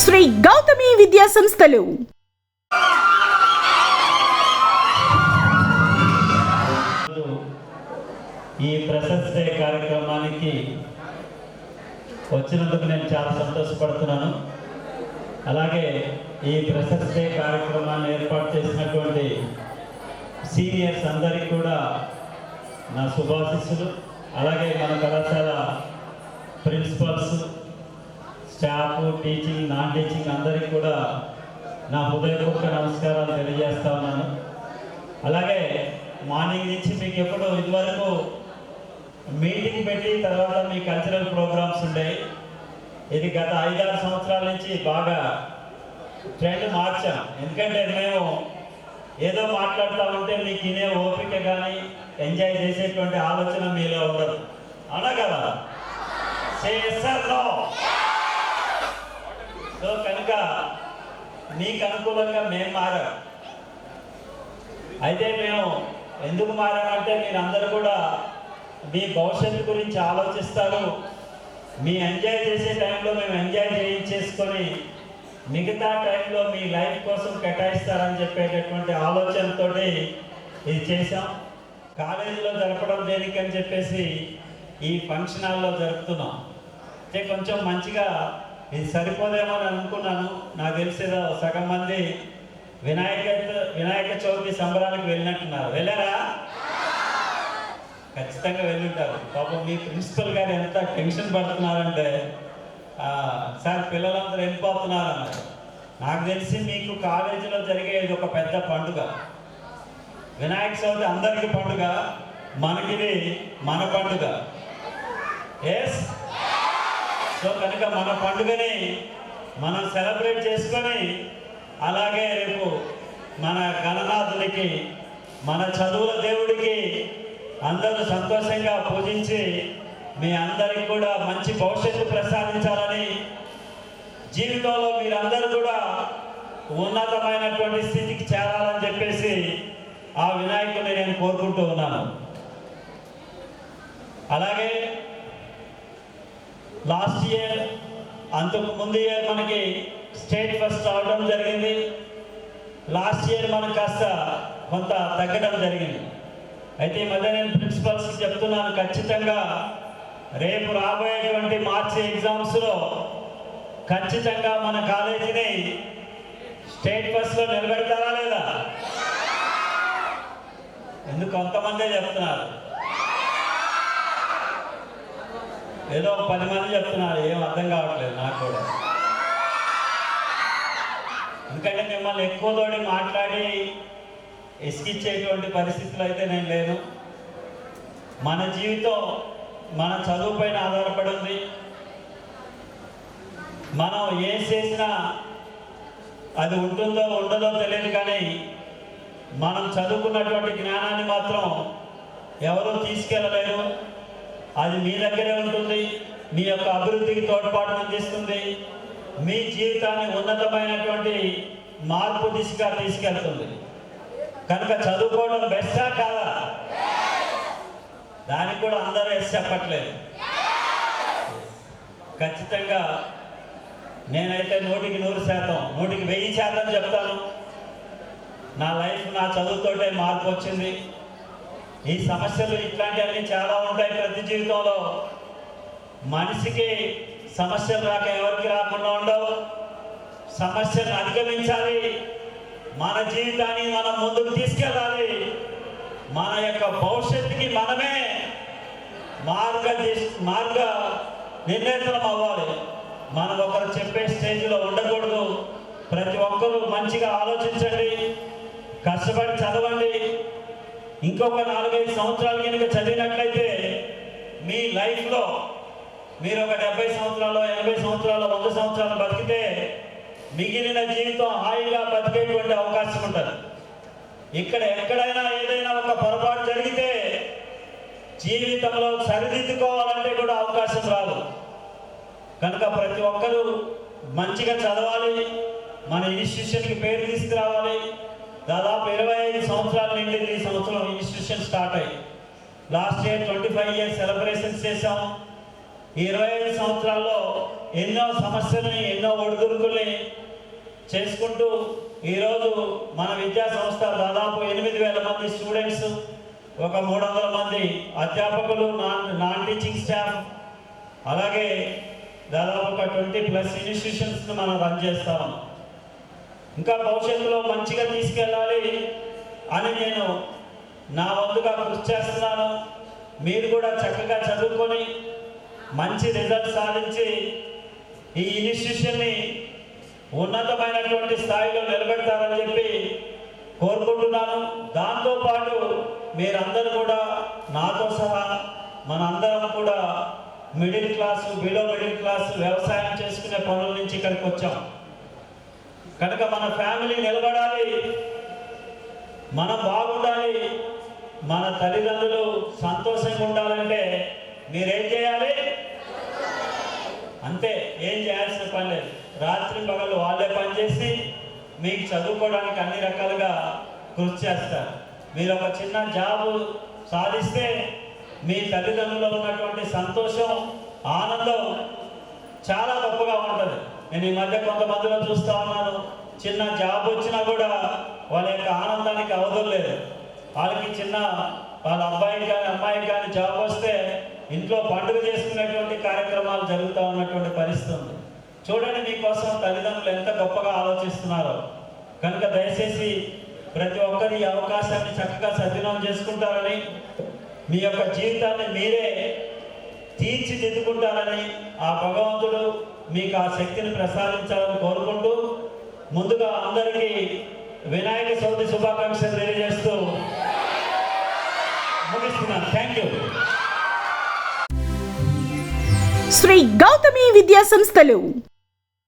శ్రీ గౌతమి విద్యా సంస్థలు. ఈ ప్రెసెన్స్ డే కార్యక్రమానికి వచ్చినందుకు నేను చాలా సంతోషపడుతున్నాను. అలాగే ఈ ప్రెసెన్స్ డే కార్యక్రమాన్ని ఏర్పాటు చేసినటువంటి సీనియర్స్ అందరికీ కూడా నా శుభాశీస్సులు. అలాగే మన కళాశాల principals, staff, teaching, non teaching అందరికీ కూడా నా హృదయపూర్వక నమస్కారాలు తెలియజేస్తా ఉన్నాను. అలాగే మార్నింగ్ నుంచి మీకు ఎప్పుడు ఇదివరకు మీటింగ్ పెట్టి తర్వాత మీ కల్చరల్ ప్రోగ్రామ్స్ ఉండేవి. ఇది గత 5-6 సంవత్సరాల నుంచి బాగా ట్రెండ్ మార్చాం. ఎందుకంటే మేము ఏదో మాట్లాడుతూ ఉంటే మీకు ఇనే ఓపిక కానీ ఎంజాయ్ చేసేటువంటి ఆలోచన మీలో ఉండదు, అవునా కదా? సో కనుక మీకు అనుకూలంగా మేము మారాం. అయితే మేము ఎందుకు మారామంటే మీరందరూ కూడా మీ భవిష్యత్తు గురించి ఆలోచిస్తారు. మీ ఎంజాయ్ చేసే టైంలో మేము ఎంజాయ్ చేయించేసుకొని మిగతా టైంలో మీ లైఫ్ కోసం కేటాయిస్తారని చెప్పేటటువంటి ఆలోచనతో ఇది చేసాం. కాలేజీలో జరపడం దేనికని చెప్పేసి ఈ ఫంక్షన్ హాల్లో జరుపుతున్నాం. అంటే కొంచెం మంచిగా ఇది సరిపోదేమో అని అనుకున్నాను. నాకు తెలిసేదో సగం మంది వినాయక చవితి సంబరాలకు వెళ్ళినట్టున్నారు. వెళ్ళారా? ఖచ్చితంగా వెళ్ళుంటారు. పాపం మీ ప్రిన్సిపల్ గారు ఎంత టెన్షన్ పడుతున్నారంటే, సార్ పిల్లలందరూ వెళ్ళిపోతున్నారు అన్నారు. నాకు తెలిసి మీకు కాలేజీలో జరిగేది ఒక పెద్ద పండుగ. వినాయక చవితి అందరికీ పండుగ, మనకిది మన పండుగ. ఎస్. సో కనుక మన పండుగని మనం సెలబ్రేట్ చేసుకొని, అలాగే రేపు మన గణనాథునికి, మన చదువుల దేవుడికి అందరూ సంతోషంగా పూజించి మీ అందరికీ కూడా మంచి భవిష్యత్తు ప్రసాదించాలని, జీవితంలో మీరందరూ కూడా ఉన్నతమైనటువంటి స్థితికి చేరాలని చెప్పేసి ఆ వినాయకుడిని నేను కోరుకుంటూ ఉన్నాను. అలాగే లాస్ట్ ఇయర్, అంతకు ముందు ఇయర్ మనకి స్టేట్ ఫస్ట్ రావడం జరిగింది. లాస్ట్ ఇయర్ మనకు కాస్త కొంత తగ్గడం జరిగింది. అయితే ఈ మధ్య నేను ప్రిన్సిపల్స్కి చెప్తున్నాను, ఖచ్చితంగా రేపు రాబోయేటువంటి మార్చి ఎగ్జామ్స్లో ఖచ్చితంగా మన కాలేజీని స్టేట్ ఫస్ట్లో నిలబెడతారా లేదా? ఎందుకు కొంతమందే చెప్తున్నారు, ఏదో 10 మంది చెప్తున్నారు, ఏం అర్థం కావట్లేదు నాకు కూడా. ఎందుకంటే మిమ్మల్ని ఎక్కువ తోడి మాట్లాడి ఇసుకిచ్చేటువంటి పరిస్థితులు అయితే నేను లేను. మన జీవితం మన చదువు పైన ఆధారపడి ఉంది. మనం ఏం చేసినా అది ఉంటుందో ఉండదో తెలియదు, కానీ మనం చదువుకున్నటువంటి జ్ఞానాన్ని మాత్రం ఎవరూ తీసుకెళ్ళలేరు. అది మీ దగ్గరే ఉంటుంది, మీ యొక్క అభివృద్ధికి తోడ్పాటును అందిస్తుంది, మీ జీవితాన్ని ఉన్నతమైనటువంటి మార్పు దిశగా తీసుకెళ్తుంది. కనుక చదువుకోవడం బెస్టా కాదా? దానికి కూడా అందరూ ఎస్ చెప్పట్లేదు. ఖచ్చితంగా నేనైతే 100కి 100%, 100కి 1000% చెప్తాను. నా లైఫ్ నా చదువుతోటే మార్పు వచ్చింది. ఈ సమస్యలు ఇట్లాంటివన్నీ చాలా ఉంటాయి ప్రతి జీవితంలో. మనిషికి సమస్యలు రాక ఎవరికి రాకుండా ఉండవు. సమస్యను అధిగమించాలి, మన జీవితాన్ని మనం ముందుకు తీసుకెళ్ళాలి, మన యొక్క భవిష్యత్తుకి మనమే మార్గ నిర్ణేతనం అవ్వాలి. మనం ఒకరు చెప్పే స్టేజ్లో ఉండకూడదు. ప్రతి ఒక్కరూ మంచిగా ఆలోచించండి, కష్టపడి చదవండి. ఇంకొక 4-5 సంవత్సరాలు కనుక చదివినట్లయితే మీ లైఫ్లో మీరు ఒక 70 సంవత్సరాలు, 80 సంవత్సరాలు, 100 సంవత్సరాలు బతికితే మిగిలిన జీవితం హాయిగా బతికేటువంటి అవకాశం ఉంటుంది. ఇక్కడ ఎక్కడైనా ఏదైనా ఒక పొరపాటు జరిగితే జీవితంలో సరిదిద్దుకోవాలంటే కూడా అవకాశం రాదు. కనుక ప్రతి ఒక్కరూ మంచిగా చదవాలి, మన ఇన్స్టిట్యూషన్కి పేరు తీసుకురావాలి. దాదాపు 25 సంవత్సరాల నుండి ఈ సంవత్సరం ఇన్స్టిట్యూషన్ స్టార్ట్ అయ్యి లాస్ట్ ఇయర్ 25 ఇయర్స్ సెలబ్రేషన్స్ చేసాం. ఈ 25 సంవత్సరాల్లో ఎన్నో సమస్యల్ని, ఎన్నో ఒడిదుడుకుల్ని చేసుకుంటూ ఈరోజు మన విద్యా సంస్థ దాదాపు 8,000 మంది స్టూడెంట్స్, ఒక 300 మంది అధ్యాపకులు, నాన్ టీచింగ్ స్టాఫ్, అలాగే దాదాపు ఒక 20+ ఇన్స్టిట్యూషన్స్ని మనం రన్ చేస్తాం. ఇంకా భవిష్యత్తులో మంచిగా తీసుకెళ్ళాలి అని నేను నా వంతుగా కృషి చేస్తున్నాను. మీరు కూడా చక్కగా చదువుకొని మంచి రిజల్ట్ సాధించి ఈ ఇన్స్టిట్యూషన్ని ఉన్నతమైనటువంటి స్థాయిలో నిలబెడతారని చెప్పి కోరుకుంటున్నాను. దాంతోపాటు మీరందరూ కూడా నాతో సహా మనందరం కూడా middle class, below middle class, వ్యవసాయం చేసుకునే పనుల నుంచి ఇక్కడికి వచ్చాం కనుక మన ఫ్యామిలీ నిలబడాలి, మనం బాగుండాలి, మన తల్లిదండ్రులు సంతోషంగా ఉండాలంటే మీరేం చేయాలి? అంతే, ఏం చేయాల్సిన పని లేదు. రాత్రి పగలు వాళ్ళే పనిచేసి మీకు చదువుకోవడానికి అన్ని రకాలుగా కృషి చేస్తారు. మీరు ఒక చిన్న జాబు సాధిస్తే మీ తల్లిదండ్రుల్లో ఉన్నటువంటి సంతోషం, ఆనందం చాలా గొప్పగా ఉంటుంది. నేను ఈ మధ్య కొంతమందిలో చూస్తూ ఉన్నాను, చిన్న జాబ్ వచ్చినా కూడా వాళ్ళ యొక్క ఆనందానికి అవధులు లేదు. వాళ్ళకి వాళ్ళ అబ్బాయికి కానీ అమ్మాయికి కానీ జాబ్ వస్తే ఇంట్లో పండుగ చేసుకునేటువంటి కార్యక్రమాలు జరుగుతూ ఉన్నటువంటి పరిస్థితి ఉంది. చూడండి, మీకోసం తల్లిదండ్రులు ఎంత గొప్పగా ఆలోచిస్తున్నారో. కనుక దయచేసి ప్రతి ఒక్కరి ఈ అవకాశాన్ని చక్కగా సద్వినియోగం చేసుకుంటారని, మీ యొక్క జీవితాన్ని మీరే తీర్చిదిద్దుకుంటారని ఆ భగవంతుడు మీకు ఆ శక్తిని ప్రసాదించాలని కోరుకుంటూ, ముందుగా అందరికీ వినాయక చవితి శుభాకాంక్షలు తెలియజేస్తూ ముగిస్తున్నాను. Thank you. శ్రీ గౌతమి విద్యా సంస్థలు